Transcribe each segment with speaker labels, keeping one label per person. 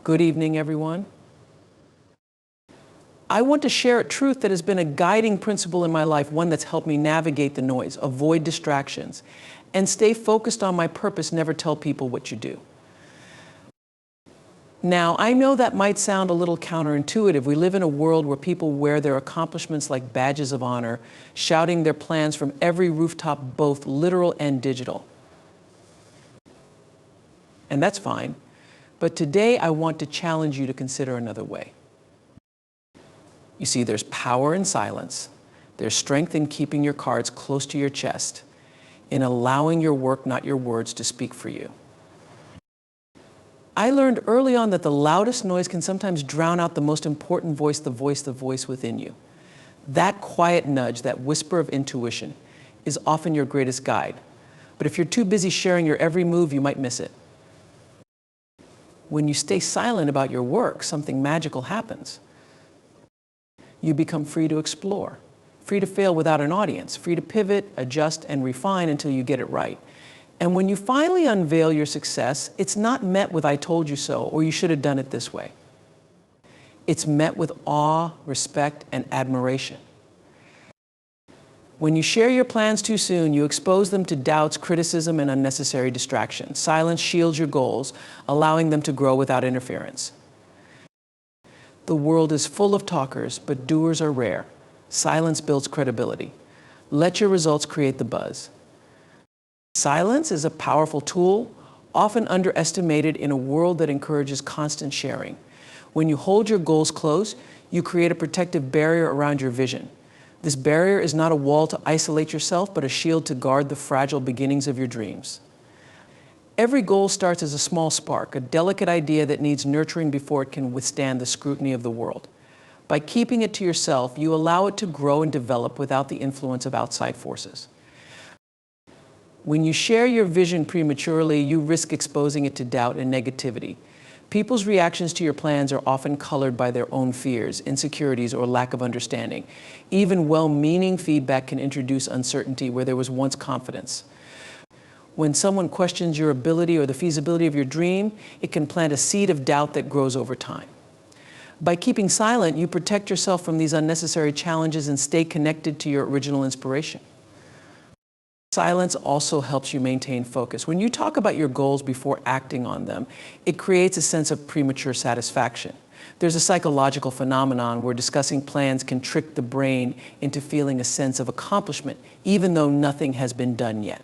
Speaker 1: Good evening, everyone. I want to share a truth that has been a guiding principle in my life, one that's helped me navigate the noise, avoid distractions, and stay focused on my purpose, never tell people what you do. Now, I know that might sound a little counterintuitive. We live in a world where people wear their accomplishments like badges of honor, shouting their plans from every rooftop, both literal and digital. And that's fine. But today, I want to challenge you to consider another way. You see, there's power in silence. There's strength in keeping your cards close to your chest, in allowing your work, not your words, to speak for you. I learned early on that the loudest noise can sometimes drown out the most important voice, the voice within you. That quiet nudge, that whisper of intuition, is often your greatest guide. But if you're too busy sharing your every move, you might miss it. When you stay silent about your work, something magical happens. You become free to explore, free to fail without an audience, free to pivot, adjust, and refine until you get it right. And when you finally unveil your success, it's not met with "I told you so" or "you should have done it this way." It's met with awe, respect, and admiration. When you share your plans too soon, you expose them to doubts, criticism, and unnecessary distraction. Silence shields your goals, allowing them to grow without interference. The world is full of talkers, but doers are rare. Silence builds credibility. Let your results create the buzz. Silence is a powerful tool, often underestimated in a world that encourages constant sharing. When you hold your goals close, you create a protective barrier around your vision. This barrier is not a wall to isolate yourself, but a shield to guard the fragile beginnings of your dreams. Every goal starts as a small spark, a delicate idea that needs nurturing before it can withstand the scrutiny of the world. By keeping it to yourself, you allow it to grow and develop without the influence of outside forces. When you share your vision prematurely, you risk exposing it to doubt and negativity. People's reactions to your plans are often colored by their own fears, insecurities, or lack of understanding. Even well-meaning feedback can introduce uncertainty where there was once confidence. When someone questions your ability or the feasibility of your dream, it can plant a seed of doubt that grows over time. By keeping silent, you protect yourself from these unnecessary challenges and stay connected to your original inspiration. Silence also helps you maintain focus. When you talk about your goals before acting on them, it creates a sense of premature satisfaction. There's a psychological phenomenon where discussing plans can trick the brain into feeling a sense of accomplishment, even though nothing has been done yet.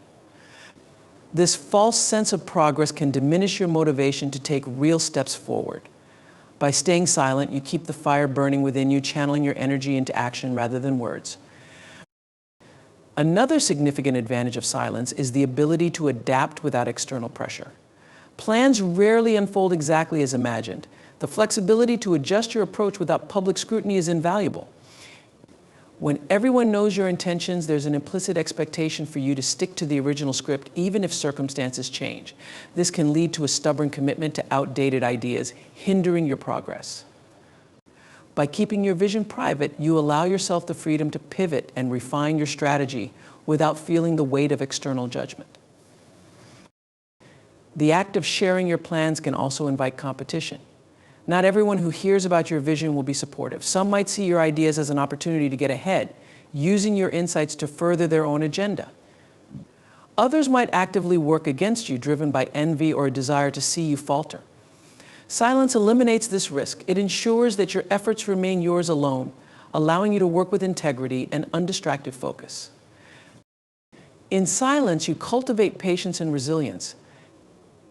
Speaker 1: This false sense of progress can diminish your motivation to take real steps forward. By staying silent, you keep the fire burning within you, channeling your energy into action rather than words. Another significant advantage of silence is the ability to adapt without external pressure. Plans rarely unfold exactly as imagined. The flexibility to adjust your approach without public scrutiny is invaluable. When everyone knows your intentions, there's an implicit expectation for you to stick to the original script, even if circumstances change. This can lead to a stubborn commitment to outdated ideas, hindering your progress. By keeping your vision private, you allow yourself the freedom to pivot and refine your strategy without feeling the weight of external judgment. The act of sharing your plans can also invite competition. Not everyone who hears about your vision will be supportive. Some might see your ideas as an opportunity to get ahead, using your insights to further their own agenda. Others might actively work against you, driven by envy or a desire to see you falter. Silence eliminates this risk. It ensures that your efforts remain yours alone, allowing you to work with integrity and undistracted focus. In silence, you cultivate patience and resilience.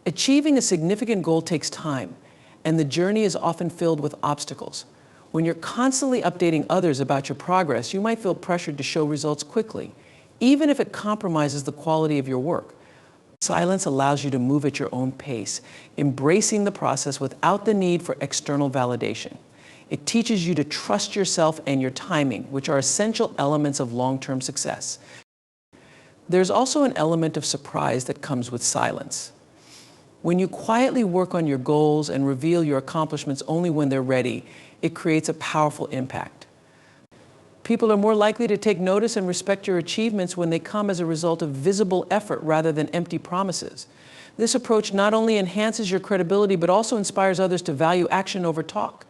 Speaker 1: Achieving a significant goal takes time, and the journey is often filled with obstacles. When you're constantly updating others about your progress, you might feel pressured to show results quickly, even if it compromises the quality of your work. Silence allows you to move at your own pace, embracing the process without the need for external validation. It teaches you to trust yourself and your timing, which are essential elements of long-term success. There's also an element of surprise that comes with silence. When you quietly work on your goals and reveal your accomplishments only when they're ready, it creates a powerful impact. People are more likely to take notice and respect your achievements when they come as a result of visible effort rather than empty promises. This approach not only enhances your credibility, but also inspires others to value action over talk.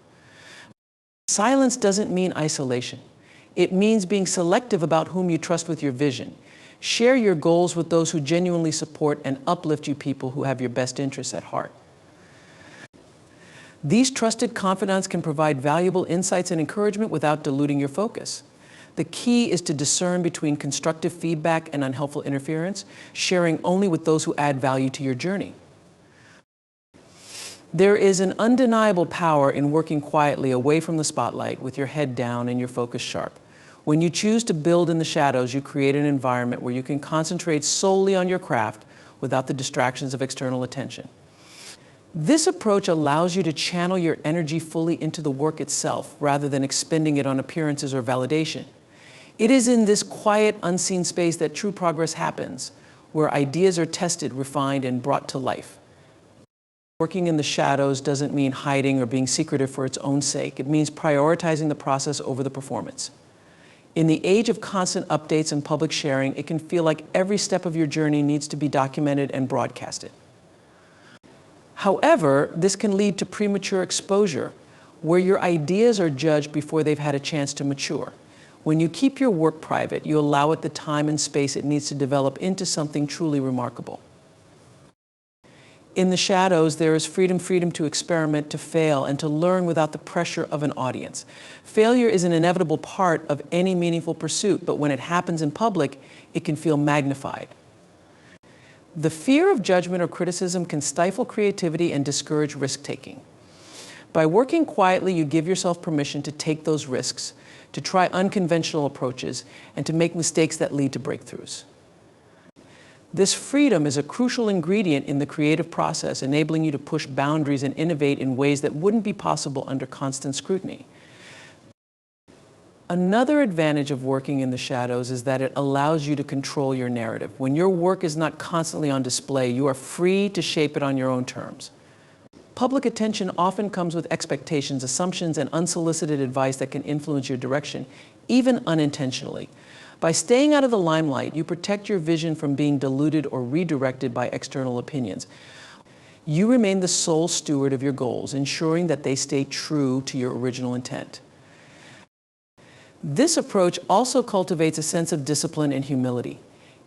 Speaker 1: Silence doesn't mean isolation. It means being selective about whom you trust with your vision. Share your goals with those who genuinely support and uplift you, people who have your best interests at heart. These trusted confidants can provide valuable insights and encouragement without diluting your focus. The key is to discern between constructive feedback and unhelpful interference, sharing only with those who add value to your journey. There is an undeniable power in working quietly away from the spotlight with your head down and your focus sharp. When you choose to build in the shadows, you create an environment where you can concentrate solely on your craft without the distractions of external attention. This approach allows you to channel your energy fully into the work itself rather than expending it on appearances or validation. It is in this quiet, unseen space that true progress happens, where ideas are tested, refined, and brought to life. Working in the shadows doesn't mean hiding or being secretive for its own sake. It means prioritizing the process over the performance. In the age of constant updates and public sharing, it can feel like every step of your journey needs to be documented and broadcasted. However, this can lead to premature exposure, where your ideas are judged before they've had a chance to mature. When you keep your work private, you allow it the time and space it needs to develop into something truly remarkable. In the shadows, there is freedom to experiment, to fail, and to learn without the pressure of an audience. Failure is an inevitable part of any meaningful pursuit, but when it happens in public, it can feel magnified. The fear of judgment or criticism can stifle creativity and discourage risk-taking. By working quietly, you give yourself permission to take those risks, to try unconventional approaches, and to make mistakes that lead to breakthroughs. This freedom is a crucial ingredient in the creative process, enabling you to push boundaries and innovate in ways that wouldn't be possible under constant scrutiny. Another advantage of working in the shadows is that it allows you to control your narrative. When your work is not constantly on display, you are free to shape it on your own terms. Public attention often comes with expectations, assumptions, and unsolicited advice that can influence your direction, even unintentionally. By staying out of the limelight, you protect your vision from being diluted or redirected by external opinions. You remain the sole steward of your goals, ensuring that they stay true to your original intent. This approach also cultivates a sense of discipline and humility.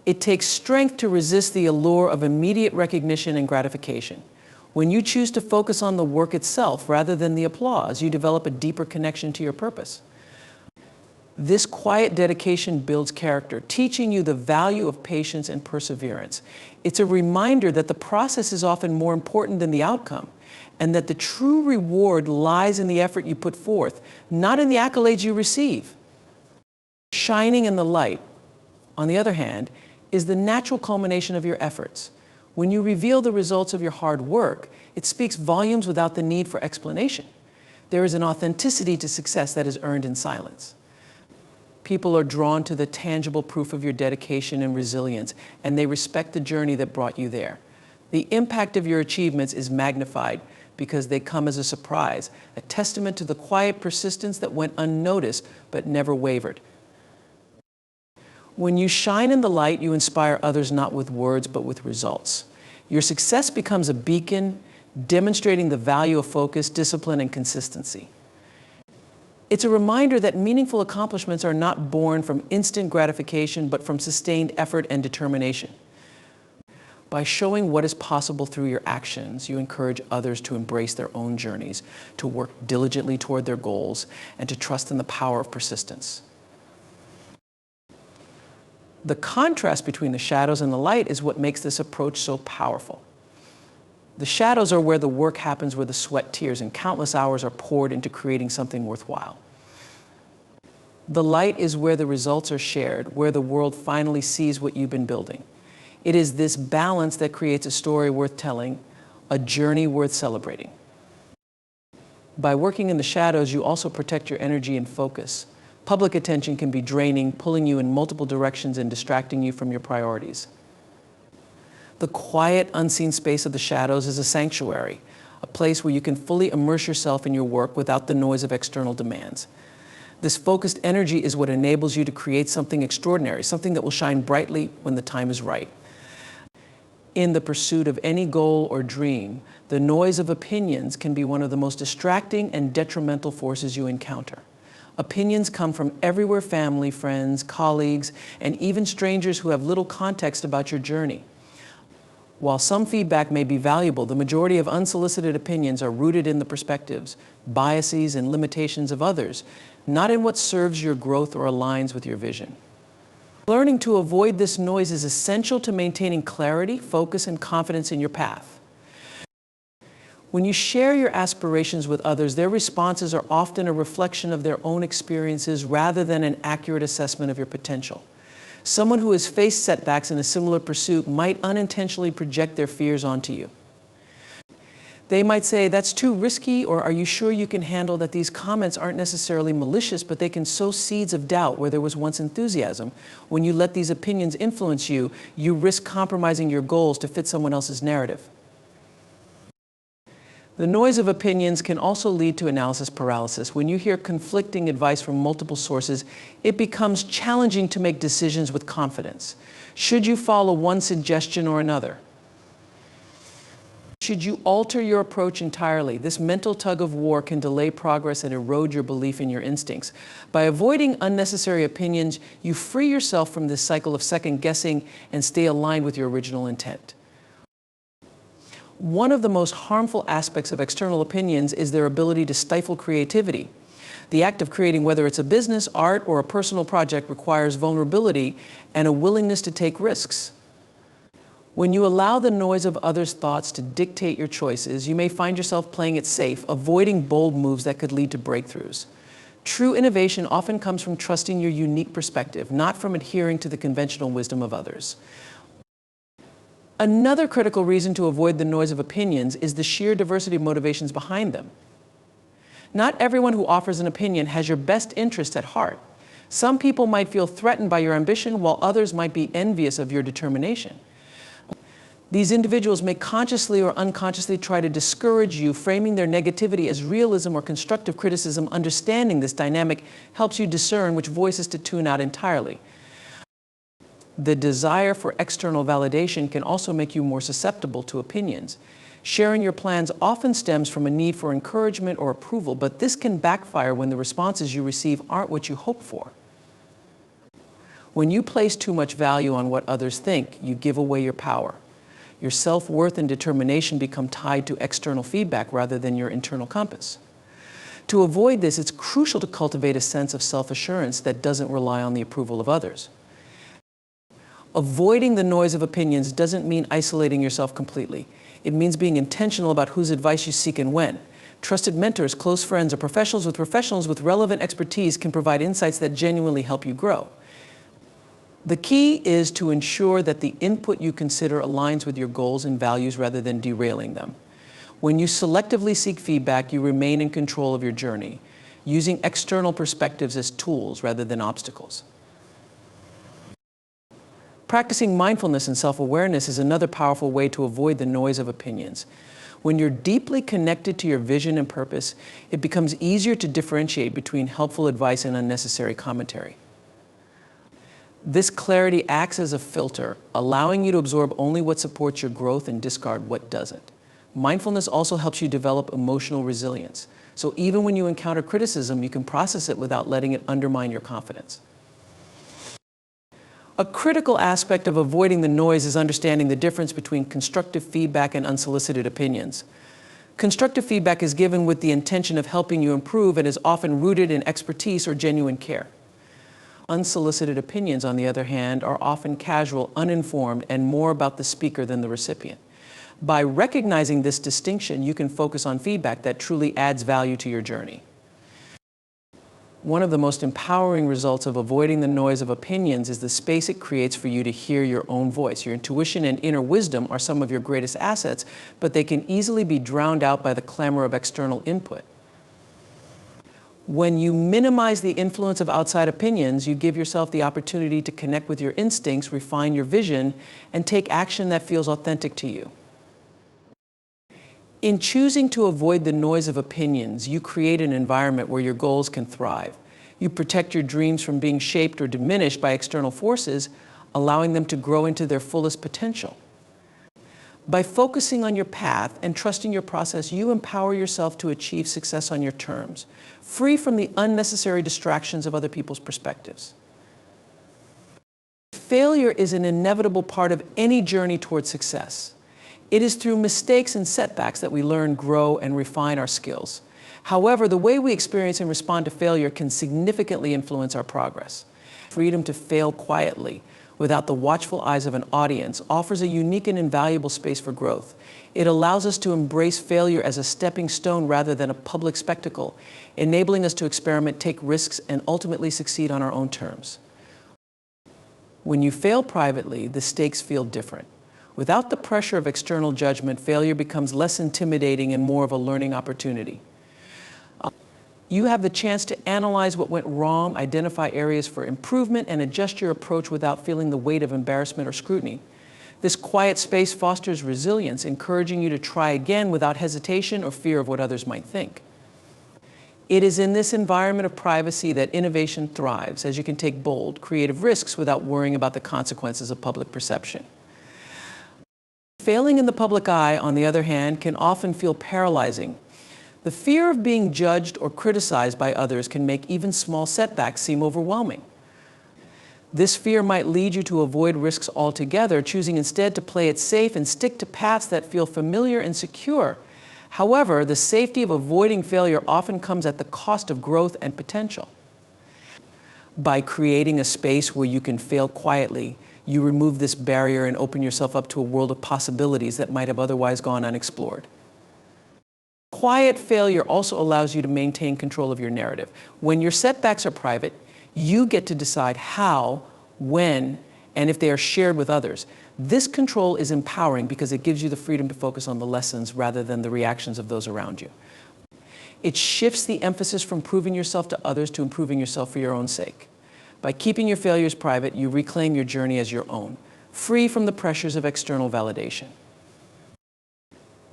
Speaker 1: It takes strength to resist the allure of immediate recognition and gratification. When you choose to focus on the work itself rather than the applause, you develop a deeper connection to your purpose. This quiet dedication builds character, teaching you the value of patience and perseverance. It's a reminder that the process is often more important than the outcome, and that the true reward lies in the effort you put forth, not in the accolades you receive. Shining in the light, on the other hand, is the natural culmination of your efforts. When you reveal the results of your hard work, it speaks volumes without the need for explanation. There is an authenticity to success that is earned in silence. People are drawn to the tangible proof of your dedication and resilience, and they respect the journey that brought you there. The impact of your achievements is magnified because they come as a surprise, a testament to the quiet persistence that went unnoticed but never wavered. When you shine in the light, you inspire others not with words but with results. Your success becomes a beacon, demonstrating the value of focus, discipline, and consistency. It's a reminder that meaningful accomplishments are not born from instant gratification, but from sustained effort and determination. By showing what is possible through your actions, you encourage others to embrace their own journeys, to work diligently toward their goals, and to trust in the power of persistence. The contrast between the shadows and the light is what makes this approach so powerful. The shadows are where the work happens, where the sweat, tears, and countless hours are poured into creating something worthwhile. The light is where the results are shared, where the world finally sees what you've been building. It is this balance that creates a story worth telling, a journey worth celebrating. By working in the shadows, you also protect your energy and focus. Public attention can be draining, pulling you in multiple directions and distracting you from your priorities. The quiet, unseen space of the shadows is a sanctuary, a place where you can fully immerse yourself in your work without the noise of external demands. This focused energy is what enables you to create something extraordinary, something that will shine brightly when the time is right. In the pursuit of any goal or dream, the noise of opinions can be one of the most distracting and detrimental forces you encounter. Opinions come from everywhere: family, friends, colleagues, and even strangers who have little context about your journey. While some feedback may be valuable, the majority of unsolicited opinions are rooted in the perspectives, biases, and limitations of others, not in what serves your growth or aligns with your vision. Learning to avoid this noise is essential to maintaining clarity, focus, and confidence in your path. When you share your aspirations with others, their responses are often a reflection of their own experiences rather than an accurate assessment of your potential. Someone who has faced setbacks in a similar pursuit might unintentionally project their fears onto you. They might say, "That's too risky," or "Are you sure you can handle that?" These comments aren't necessarily malicious, but they can sow seeds of doubt where there was once enthusiasm. When you let these opinions influence you, you risk compromising your goals to fit someone else's narrative. The noise of opinions can also lead to analysis paralysis. When you hear conflicting advice from multiple sources, it becomes challenging to make decisions with confidence. Should you follow one suggestion or another? Should you alter your approach entirely? This mental tug of war can delay progress and erode your belief in your instincts. By avoiding unnecessary opinions, you free yourself from this cycle of second guessing and stay aligned with your original intent. One of the most harmful aspects of external opinions is their ability to stifle creativity. The act of creating, whether it's a business, art, or a personal project, requires vulnerability and a willingness to take risks. When you allow the noise of others' thoughts to dictate your choices, you may find yourself playing it safe, avoiding bold moves that could lead to breakthroughs. True innovation often comes from trusting your unique perspective, not from adhering to the conventional wisdom of others. Another critical reason to avoid the noise of opinions is the sheer diversity of motivations behind them. Not everyone who offers an opinion has your best interest at heart. Some people might feel threatened by your ambition, while others might be envious of your determination. These individuals may consciously or unconsciously try to discourage you, framing their negativity as realism or constructive criticism. Understanding this dynamic helps you discern which voices to tune out entirely. The desire for external validation can also make you more susceptible to opinions. Sharing your plans often stems from a need for encouragement or approval, but this can backfire when the responses you receive aren't what you hoped for. When you place too much value on what others think, you give away your power. Your self-worth and determination become tied to external feedback rather than your internal compass. To avoid this, it's crucial to cultivate a sense of self-assurance that doesn't rely on the approval of others. Avoiding the noise of opinions doesn't mean isolating yourself completely. It means being intentional about whose advice you seek and when. Trusted mentors, close friends, or professionals with relevant expertise can provide insights that genuinely help you grow. The key is to ensure that the input you consider aligns with your goals and values rather than derailing them. When you selectively seek feedback, you remain in control of your journey, using external perspectives as tools rather than obstacles. Practicing mindfulness and self-awareness is another powerful way to avoid the noise of opinions. When you're deeply connected to your vision and purpose, it becomes easier to differentiate between helpful advice and unnecessary commentary. This clarity acts as a filter, allowing you to absorb only what supports your growth and discard what doesn't. Mindfulness also helps you develop emotional resilience. So even when you encounter criticism, you can process it without letting it undermine your confidence. A critical aspect of avoiding the noise is understanding the difference between constructive feedback and unsolicited opinions. Constructive feedback is given with the intention of helping you improve and is often rooted in expertise or genuine care. Unsolicited opinions, on the other hand, are often casual, uninformed, and more about the speaker than the recipient. By recognizing this distinction, you can focus on feedback that truly adds value to your journey. One of the most empowering results of avoiding the noise of opinions is the space it creates for you to hear your own voice. Your intuition and inner wisdom are some of your greatest assets, but they can easily be drowned out by the clamor of external input. When you minimize the influence of outside opinions, you give yourself the opportunity to connect with your instincts, refine your vision, and take action that feels authentic to you. In choosing to avoid the noise of opinions, you create an environment where your goals can thrive. You protect your dreams from being shaped or diminished by external forces, allowing them to grow into their fullest potential. By focusing on your path and trusting your process, you empower yourself to achieve success on your terms, free from the unnecessary distractions of other people's perspectives. Failure is an inevitable part of any journey towards success. It is through mistakes and setbacks that we learn, grow, and refine our skills. However, the way we experience and respond to failure can significantly influence our progress. Freedom to fail quietly, without the watchful eyes of an audience, offers a unique and invaluable space for growth. It allows us to embrace failure as a stepping stone rather than a public spectacle, enabling us to experiment, take risks, and ultimately succeed on our own terms. When you fail privately, the stakes feel different. Without the pressure of external judgment, failure becomes less intimidating and more of a learning opportunity. You have the chance to analyze what went wrong, identify areas for improvement, and adjust your approach without feeling the weight of embarrassment or scrutiny. This quiet space fosters resilience, encouraging you to try again without hesitation or fear of what others might think. It is in this environment of privacy that innovation thrives, as you can take bold, creative risks without worrying about the consequences of public perception. Failing in the public eye, on the other hand, can often feel paralyzing. The fear of being judged or criticized by others can make even small setbacks seem overwhelming. This fear might lead you to avoid risks altogether, choosing instead to play it safe and stick to paths that feel familiar and secure. However, the safety of avoiding failure often comes at the cost of growth and potential. By creating a space where you can fail quietly, you remove this barrier and open yourself up to a world of possibilities that might have otherwise gone unexplored. Quiet failure also allows you to maintain control of your narrative. When your setbacks are private, you get to decide how, when, and if they are shared with others. This control is empowering because it gives you the freedom to focus on the lessons rather than the reactions of those around you. It shifts the emphasis from proving yourself to others to improving yourself for your own sake. By keeping your failures private, you reclaim your journey as your own, free from the pressures of external validation.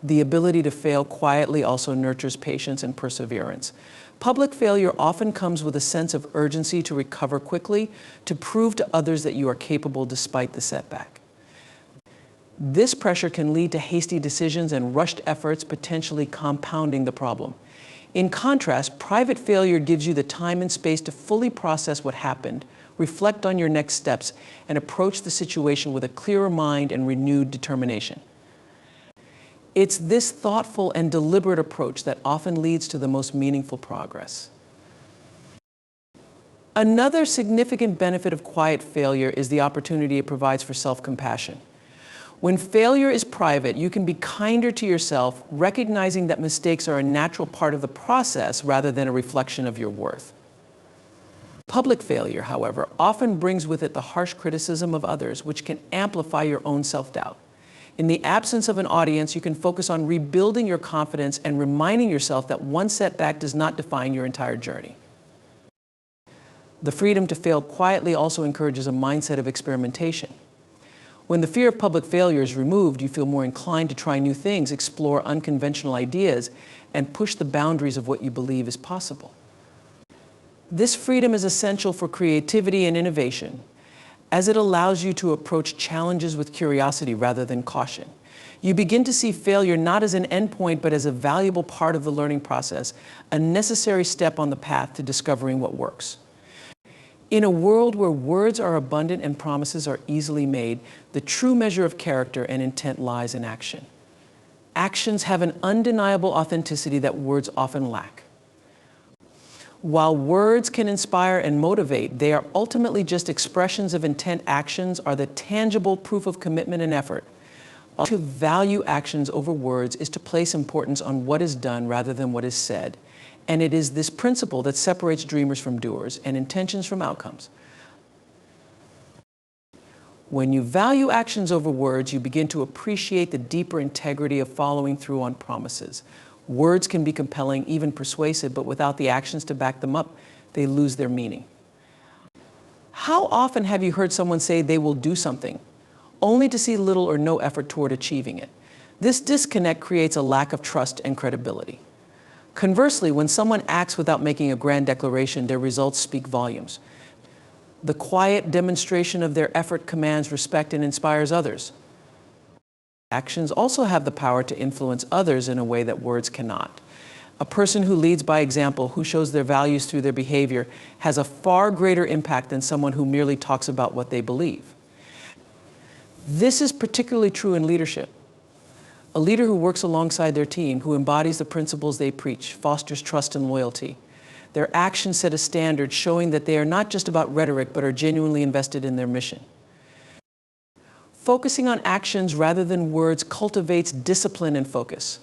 Speaker 1: The ability to fail quietly also nurtures patience and perseverance. Public failure often comes with a sense of urgency to recover quickly, to prove to others that you are capable despite the setback. This pressure can lead to hasty decisions and rushed efforts, potentially compounding the problem. In contrast, private failure gives you the time and space to fully process what happened, reflect on your next steps, and approach the situation with a clearer mind and renewed determination. It's this thoughtful and deliberate approach that often leads to the most meaningful progress. Another significant benefit of quiet failure is the opportunity it provides for self-compassion. When failure is private, you can be kinder to yourself, recognizing that mistakes are a natural part of the process rather than a reflection of your worth. Public failure, however, often brings with it the harsh criticism of others, which can amplify your own self-doubt. In the absence of an audience, you can focus on rebuilding your confidence and reminding yourself that one setback does not define your entire journey. The freedom to fail quietly also encourages a mindset of experimentation. When the fear of public failure is removed, you feel more inclined to try new things, explore unconventional ideas, and push the boundaries of what you believe is possible. This freedom is essential for creativity and innovation, as it allows you to approach challenges with curiosity rather than caution. You begin to see failure not as an endpoint, but as a valuable part of the learning process, a necessary step on the path to discovering what works. In a world where words are abundant and promises are easily made, the true measure of character and intent lies in action. Actions have an undeniable authenticity that words often lack. While words can inspire and motivate, they are ultimately just expressions of intent. Actions are the tangible proof of commitment and effort. To value actions over words is to place importance on what is done rather than what is said. And it is this principle that separates dreamers from doers and intentions from outcomes. When you value actions over words, you begin to appreciate the deeper integrity of following through on promises. Words can be compelling, even persuasive, but without the actions to back them up, they lose their meaning. How often have you heard someone say they will do something, only to see little or no effort toward achieving it? This disconnect creates a lack of trust and credibility. Conversely, when someone acts without making a grand declaration, their results speak volumes. The quiet demonstration of their effort commands respect and inspires others. Actions also have the power to influence others in a way that words cannot. A person who leads by example, who shows their values through their behavior, has a far greater impact than someone who merely talks about what they believe. This is particularly true in leadership. A leader who works alongside their team, who embodies the principles they preach, fosters trust and loyalty. Their actions set a standard showing that they are not just about rhetoric, but are genuinely invested in their mission. Focusing on actions rather than words cultivates discipline and focus.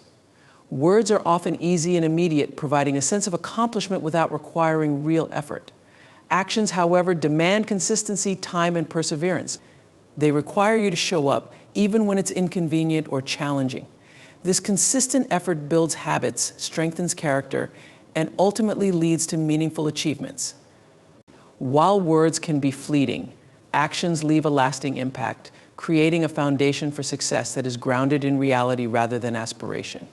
Speaker 1: Words are often easy and immediate, providing a sense of accomplishment without requiring real effort. Actions, however, demand consistency, time, and perseverance. They require you to show up, even when it's inconvenient or challenging. This consistent effort builds habits, strengthens character, and ultimately leads to meaningful achievements. While words can be fleeting, actions leave a lasting impact, creating a foundation for success that is grounded in reality rather than aspiration.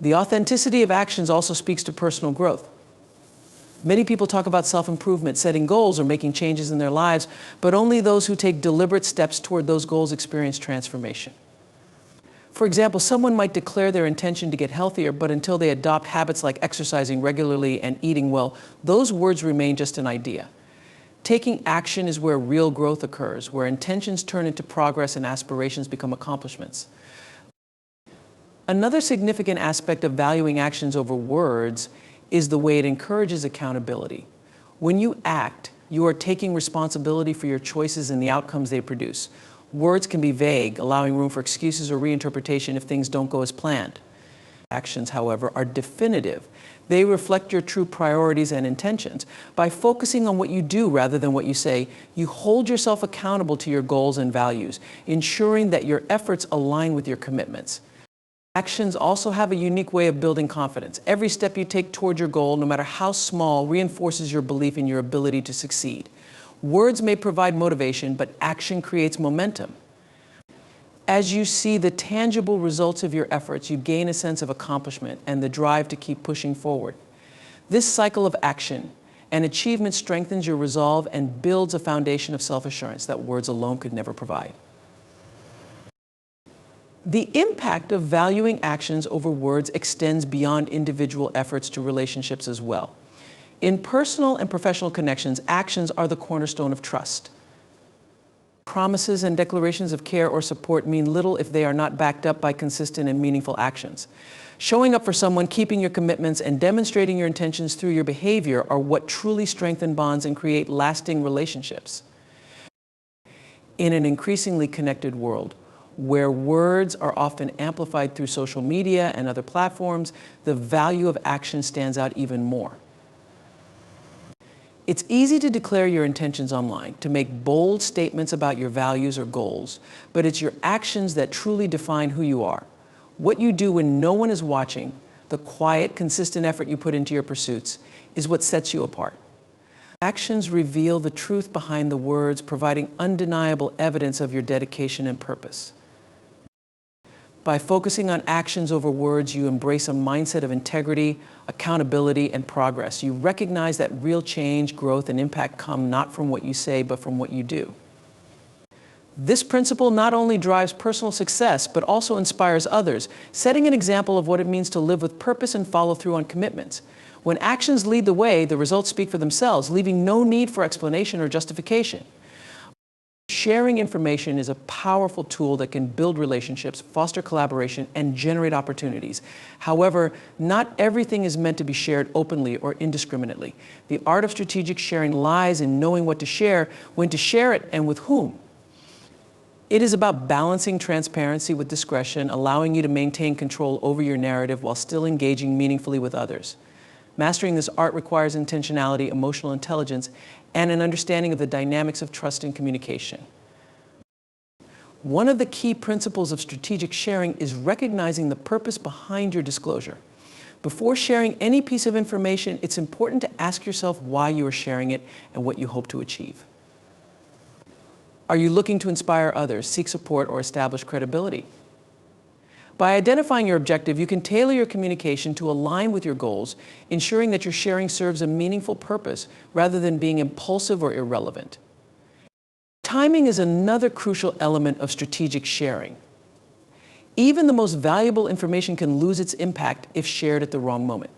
Speaker 1: The authenticity of actions also speaks to personal growth. Many people talk about self-improvement, setting goals, or making changes in their lives, but only those who take deliberate steps toward those goals experience transformation. For example, someone might declare their intention to get healthier, but until they adopt habits like exercising regularly and eating well, those words remain just an idea. Taking action is where real growth occurs, where intentions turn into progress and aspirations become accomplishments. Another significant aspect of valuing actions over words is the way it encourages accountability. When you act, you are taking responsibility for your choices and the outcomes they produce. Words can be vague, allowing room for excuses or reinterpretation if things don't go as planned. Actions, however, are definitive. They reflect your true priorities and intentions. By focusing on what you do rather than what you say, you hold yourself accountable to your goals and values, ensuring that your efforts align with your commitments. Actions also have a unique way of building confidence. Every step you take toward your goal, no matter how small, reinforces your belief in your ability to succeed. Words may provide motivation, but action creates momentum. As you see the tangible results of your efforts, you gain a sense of accomplishment and the drive to keep pushing forward. This cycle of action and achievement strengthens your resolve and builds a foundation of self-assurance that words alone could never provide. The impact of valuing actions over words extends beyond individual efforts to relationships as well. In personal and professional connections, actions are the cornerstone of trust. Promises and declarations of care or support mean little if they are not backed up by consistent and meaningful actions. Showing up for someone, keeping your commitments, and demonstrating your intentions through your behavior are what truly strengthen bonds and create lasting relationships. In an increasingly connected world, where words are often amplified through social media and other platforms, the value of action stands out even more. It's easy to declare your intentions online, to make bold statements about your values or goals, but it's your actions that truly define who you are. What you do when no one is watching, the quiet, consistent effort you put into your pursuits, is what sets you apart. Actions reveal the truth behind the words, providing undeniable evidence of your dedication and purpose. By focusing on actions over words, you embrace a mindset of integrity, accountability, and progress. You recognize that real change, growth, and impact come not from what you say, but from what you do. This principle not only drives personal success, but also inspires others, setting an example of what it means to live with purpose and follow through on commitments. When actions lead the way, the results speak for themselves, leaving no need for explanation or justification. Sharing information is a powerful tool that can build relationships, foster collaboration, and generate opportunities. However, not everything is meant to be shared openly or indiscriminately. The art of strategic sharing lies in knowing what to share, when to share it, and with whom. It is about balancing transparency with discretion, allowing you to maintain control over your narrative while still engaging meaningfully with others. Mastering this art requires intentionality, emotional intelligence, and an understanding of the dynamics of trust and communication. One of the key principles of strategic sharing is recognizing the purpose behind your disclosure. Before sharing any piece of information, it's important to ask yourself why you are sharing it and what you hope to achieve. Are you looking to inspire others, seek support, or establish credibility? By identifying your objective, you can tailor your communication to align with your goals, ensuring that your sharing serves a meaningful purpose rather than being impulsive or irrelevant. Timing is another crucial element of strategic sharing. Even the most valuable information can lose its impact if shared at the wrong moment.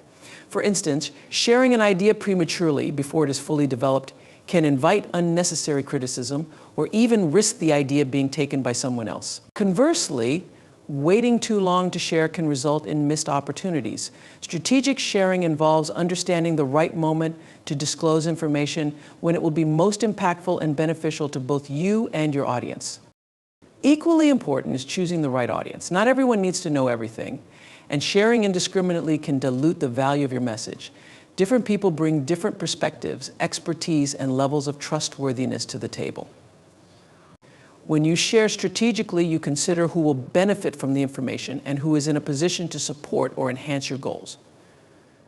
Speaker 1: For instance, sharing an idea prematurely before it is fully developed can invite unnecessary criticism or even risk the idea being taken by someone else. Conversely, waiting too long to share can result in missed opportunities. Strategic sharing involves understanding the right moment to disclose information when it will be most impactful and beneficial to both you and your audience. Equally important is choosing the right audience. Not everyone needs to know everything, and sharing indiscriminately can dilute the value of your message. Different people bring different perspectives, expertise, and levels of trustworthiness to the table. When you share strategically, you consider who will benefit from the information and who is in a position to support or enhance your goals.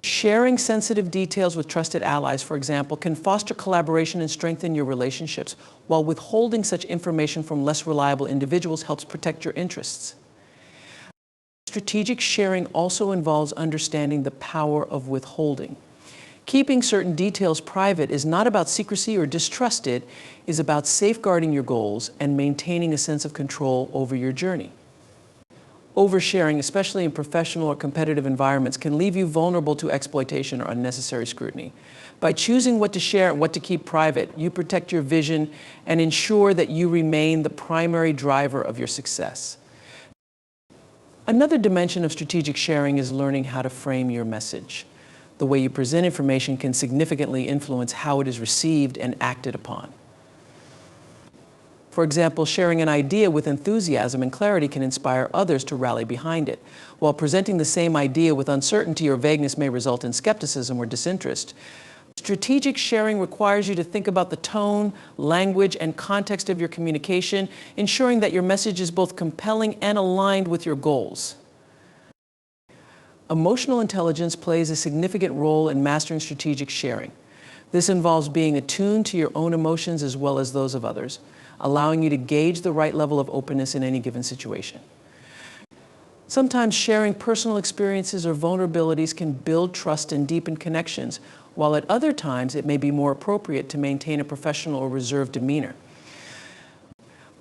Speaker 1: Sharing sensitive details with trusted allies, for example, can foster collaboration and strengthen your relationships, while withholding such information from less reliable individuals helps protect your interests. Strategic sharing also involves understanding the power of withholding. Keeping certain details private is not about secrecy or distrust. It is about safeguarding your goals and maintaining a sense of control over your journey. Oversharing, especially in professional or competitive environments, can leave you vulnerable to exploitation or unnecessary scrutiny. By choosing what to share and what to keep private, you protect your vision and ensure that you remain the primary driver of your success. Another dimension of strategic sharing is learning how to frame your message. The way you present information can significantly influence how it is received and acted upon. For example, sharing an idea with enthusiasm and clarity can inspire others to rally behind it, while presenting the same idea with uncertainty or vagueness may result in skepticism or disinterest. Strategic sharing requires you to think about the tone, language, and context of your communication, ensuring that your message is both compelling and aligned with your goals. Emotional intelligence plays a significant role in mastering strategic sharing. This involves being attuned to your own emotions as well as those of others, allowing you to gauge the right level of openness in any given situation. Sometimes sharing personal experiences or vulnerabilities can build trust and deepen connections, while at other times it may be more appropriate to maintain a professional or reserved demeanor.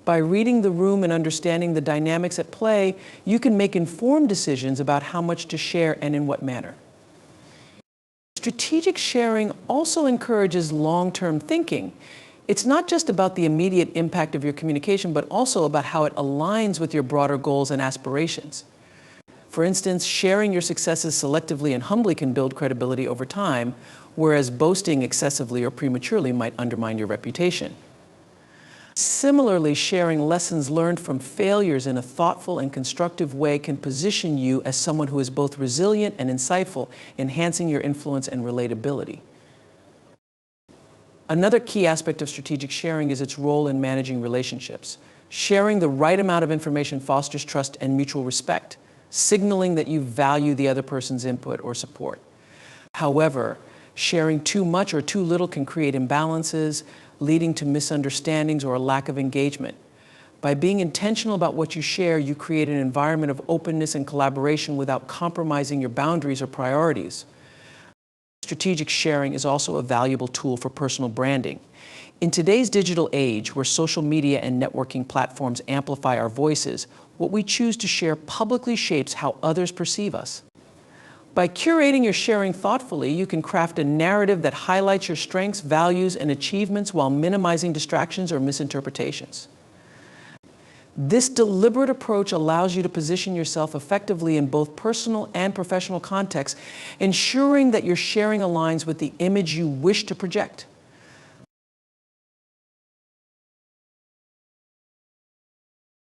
Speaker 1: By reading the room and understanding the dynamics at play, you can make informed decisions about how much to share and in what manner. Strategic sharing also encourages long-term thinking. It's not just about the immediate impact of your communication, but also about how it aligns with your broader goals and aspirations. For instance, sharing your successes selectively and humbly can build credibility over time, whereas boasting excessively or prematurely might undermine your reputation. Similarly, sharing lessons learned from failures in a thoughtful and constructive way can position you as someone who is both resilient and insightful, enhancing your influence and relatability. Another key aspect of strategic sharing is its role in managing relationships. Sharing the right amount of information fosters trust and mutual respect, signaling that you value the other person's input or support. However, sharing too much or too little can create imbalances, leading to misunderstandings or a lack of engagement. By being intentional about what you share, you create an environment of openness and collaboration without compromising your boundaries or priorities. Strategic sharing is also a valuable tool for personal branding. In today's digital age, where social media and networking platforms amplify our voices, what we choose to share publicly shapes how others perceive us. By curating your sharing thoughtfully, you can craft a narrative that highlights your strengths, values, and achievements while minimizing distractions or misinterpretations. This deliberate approach allows you to position yourself effectively in both personal and professional contexts, ensuring that your sharing aligns with the image you wish to project.